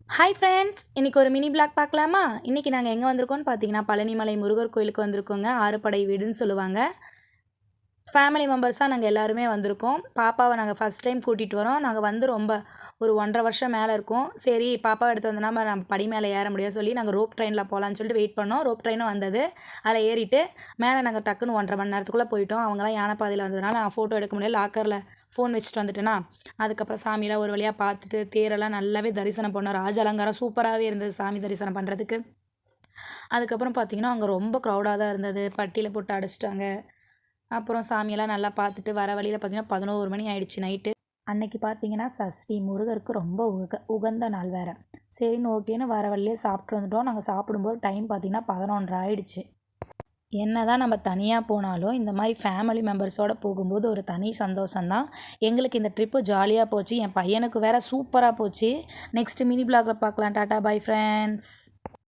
Hi friends! இன்றைக்கி ஒரு mini black பார்க்கலாமா? இன்றைக்கி நாங்கள் எங்கே வந்திருக்கோம்னு பார்த்தீங்கன்னா, பழனிமலை முருகர் கோயிலுக்கு வந்திருக்கோங்க. ஆறுபடை வீடுன்னு சொல்லுவாங்க. ஃபேமிலி மெம்பர்ஸாக நாங்கள் எல்லாருமே வந்திருக்கோம். பாப்பாவை நாங்கள் ஃபஸ்ட் டைம் கூட்டிகிட்டு வரோம். நாங்கள் வந்து ரொம்ப ஒரு 1½ வருஷம் மேலே இருக்கும். சரி பாப்பாவை எடுத்து வந்தோன்னா நம்ம படி மேலே ஏற முடியாது சொல்லி நாங்கள் ரோப் ட்ரெயினில் போகலான்னு சொல்லிட்டு வெயிட் பண்ணோம். ரோப் ட்ரெயினும் வந்தது. அதில் ஏறிட்டு மேலே நாங்கள் டக்குன்னு 1½ மணி நேரத்துக்குள்ளே போயிட்டோம். அவங்களாம் யானை பாதையில் வந்ததுனால நான் ஃபோட்டோ எடுக்க முடியல. லாக்கரில் ஃபோன் வச்சுட்டு வந்துட்டேனா, அதுக்கப்புறம் சாமியெல்லாம் ஒரு வழியாக பார்த்துட்டு தேரெல்லாம் நல்லாவே தரிசனம் பண்ணோம். ராஜ அலங்காரம் சூப்பராகவே இருந்தது சாமி தரிசனம் பண்ணுறதுக்கு. அதுக்கப்புறம் பார்த்திங்கன்னா, அங்கே ரொம்ப க்ரௌடாக தான் இருந்தது. பட்டியில் போட்டு அடைச்சிட்டாங்க. அப்புறம் சாமியெல்லாம் நல்லா பார்த்துட்டு வர வழியில் பார்த்திங்கன்னா 11 மணி ஆயிடுச்சு நைட்டு. அன்னைக்கு பார்த்திங்கன்னா சஷ்டி முருகருக்கு ரொம்ப உகந்த நாள் வேறு. சரின்னு ஓகேன்னு வர வழியிலே சாப்பிட்டு வந்துட்டோம். நாங்கள் சாப்பிடும்போது டைம் பார்த்திங்கன்னா 11:30 ஆயிடுச்சு. என்ன தான் நம்ம தனியாக போனாலும் இந்த மாதிரி ஃபேமிலி மெம்பர்ஸோடு போகும்போது ஒரு தனி சந்தோஷந்தான். எங்களுக்கு இந்த ட்ரிப்பு ஜாலியாக போச்சு. என் பையனுக்கு வேறு சூப்பராக போச்சு. நெக்ஸ்ட்டு மினி ப்ளாகில் பார்க்கலாம். Tata bye friends.